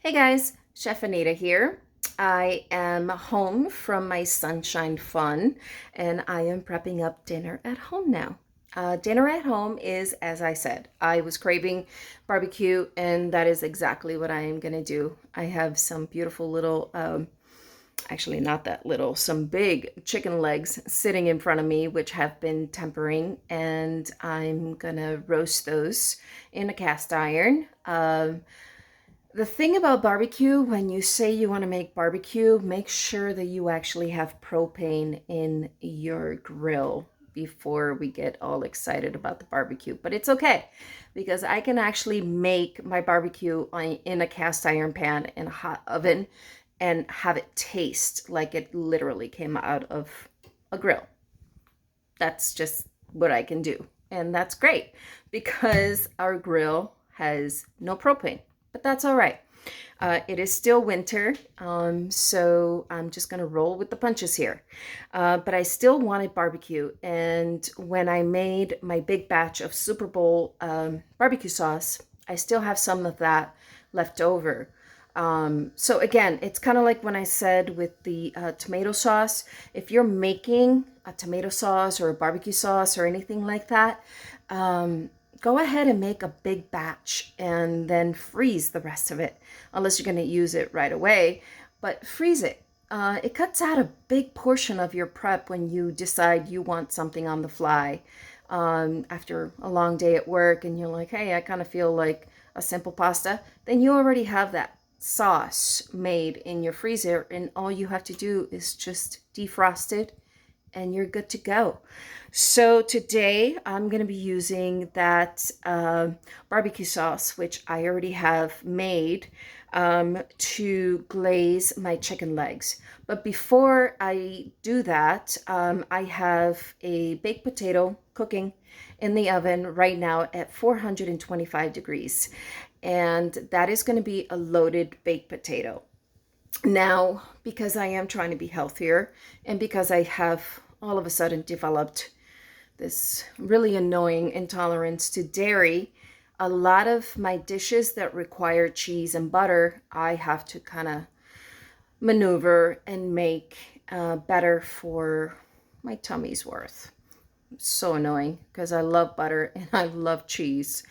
Hey guys, Chef Anita here. I am home from my sunshine fun and I am prepping up dinner at home now. Dinner at home is, as I said, I was craving barbecue and that is exactly what I am going to do. I have some beautiful little, actually not that little, some big chicken legs sitting in front of me, which have been tempering, and I'm going to roast those in a cast iron. The thing about barbecue, when you say you want to make barbecue, make sure that you actually have propane in your grill before we get all excited about the barbecue. But it's okay because I can actually make my barbecue in a cast iron pan in a hot oven and have it taste like it literally came out of a grill. That's just what I can do. And that's great because our grill has no propane, but that's all right. It is still winter, so I'm just going to roll with the punches here. But I still wanted barbecue. And when I made my big batch of Super Bowl barbecue sauce, I still have some of that left over. So again, it's kind of like when I said with the tomato sauce, if you're making a tomato sauce or a barbecue sauce or anything like that, go ahead and make a big batch and then freeze the rest of it, unless you're going to use it right away, but freeze it. It cuts out a big portion of your prep when you decide you want something on the fly after a long day at work and you're like, hey, I kind of feel like a simple pasta. Then you already have that sauce made in your freezer, and all you have to do is just defrost it and you're good to go. So today I'm going to be using that barbecue sauce, which I already have made, to glaze my chicken legs. But before I do that, I have a baked potato cooking in the oven right now at 425 degrees. And that is going to be a loaded baked potato. Now, because I am trying to be healthier and because I have all of a sudden developed this really annoying intolerance to dairy, a lot of my dishes that require cheese and butter, I have to kind of maneuver and make better for my tummy's worth. So annoying because I love butter and I love cheese.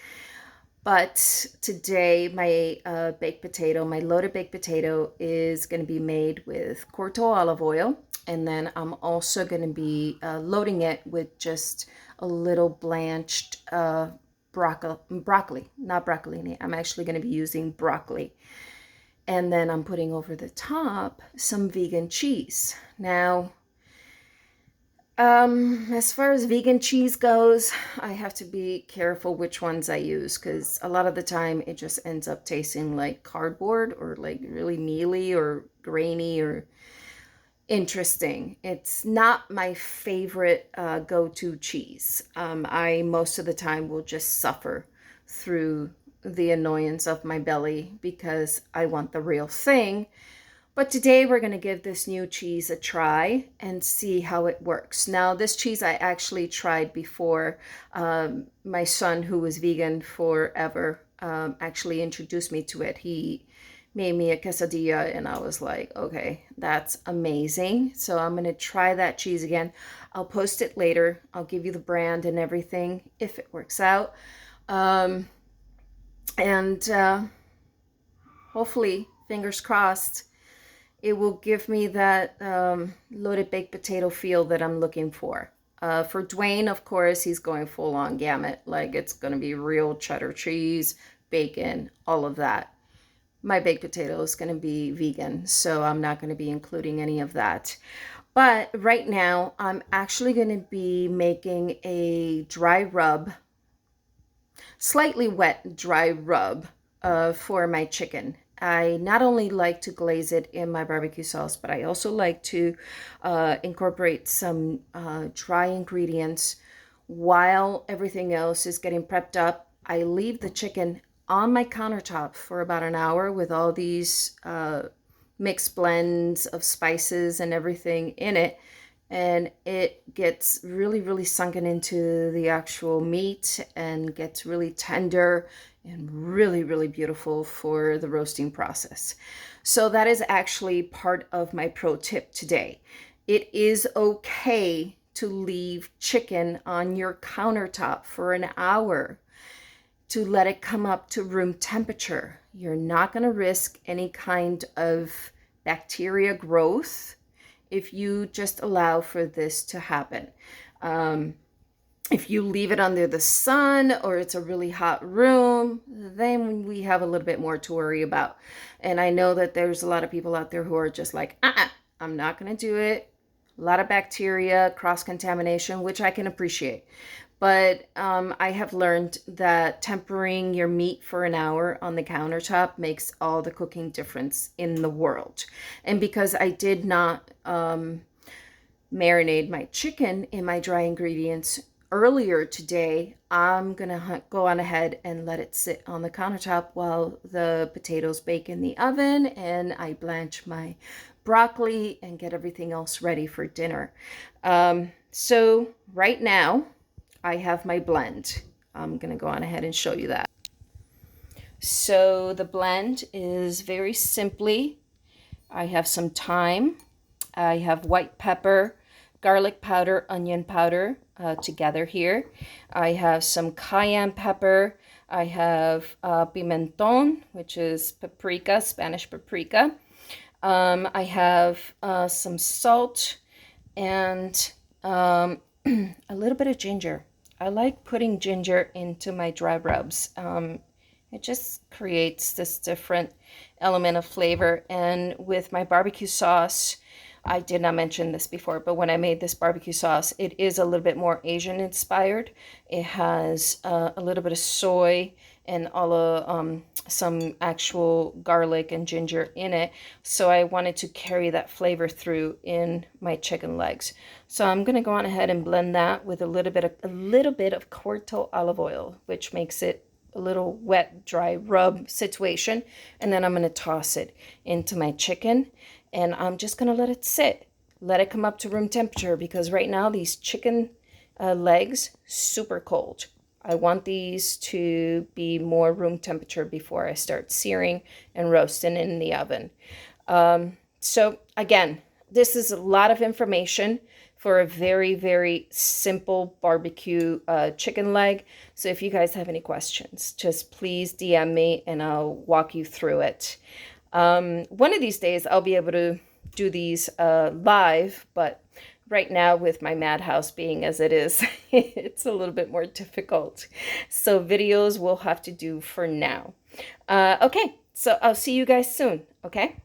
But today, my baked potato, my loaded baked potato, is going to be made with Corto olive oil. And then I'm also going to be loading it with just a little blanched broccoli, not broccolini. I'm actually going to be using broccoli. And then I'm putting over the top some vegan cheese. Now, as far as vegan cheese goes, I have to be careful which ones I use because a lot of the time it just ends up tasting like cardboard or like really mealy or grainy or interesting. It's not my favorite go-to cheese. I most of the time will just suffer through the annoyance of my belly because I want the real thing. But today we're going to give this new cheese a try and see how it works. Now, this cheese I actually tried before. My son, who was vegan forever, actually introduced me to it. He made me a quesadilla and I was like, okay, that's amazing. So I'm going to try that cheese again. I'll post it later. I'll give you the brand and everything if it works out. And hopefully, fingers crossed, it will give me that loaded baked potato feel that I'm looking for. For Dwayne, of course, he's going full on gamut. Like it's going to be real cheddar cheese, bacon, all of that. My baked potato is going to be vegan, so I'm not going to be including any of that. But right now, I'm actually going to be making a dry rub, slightly wet dry rub for my chicken. I not only like to glaze it in my barbecue sauce, but I also like to incorporate some dry ingredients while everything else is getting prepped up. I leave the chicken on my countertop for about an hour with all these mixed blends of spices and everything in it. And it gets really, really sunken into the actual meat and gets really tender and really, really beautiful for the roasting process. So that is actually part of my pro tip today. It is okay to leave chicken on your countertop for an hour to let it come up to room temperature. You're not going to risk any kind of bacteria growth if you just allow for this to happen. If you leave it under the sun or it's a really hot room, then we have a little bit more to worry about. And I know that there's a lot of people out there who are just like, I'm not going to do it. A lot of bacteria, cross contamination, which I can appreciate. But I have learned that tempering your meat for an hour on the countertop makes all the cooking difference in the world. And because I did not marinate my chicken in my dry ingredients earlier today, I'm gonna go on ahead and let it sit on the countertop while the potatoes bake in the oven and I blanch my broccoli and get everything else ready for dinner. So right now I have my blend. I'm gonna go on ahead and show you that. So the blend is very simply, I have some thyme, I have white pepper, garlic powder, onion powder together here. I have some cayenne pepper. I have pimenton, which is paprika, Spanish paprika. I have some salt and a little bit of ginger. I like putting ginger into my dry rubs. It just creates this different element of flavor. And with my barbecue sauce, I did not mention this before, but when I made this barbecue sauce, it is a little bit more Asian inspired. It has a little bit of soy and all of some actual garlic and ginger in it. So I wanted to carry that flavor through in my chicken legs. So I'm going to go on ahead and blend that with a little bit of Corto olive oil, which makes it a little wet, dry rub situation. And then I'm going to toss it into my chicken. And I'm just going to let it sit. Let it come up to room temperature because right now these chicken legs, super cold. I want these to be more room temperature before I start searing and roasting in the oven. So again, this is a lot of information for a very, very simple barbecue chicken leg. So if you guys have any questions, just please DM me and I'll walk you through it. One of these days I'll be able to do these live, but right now with my madhouse being as it is, it's a little bit more difficult. So videos we'll have to do for now. Okay, so I'll see you guys soon, okay?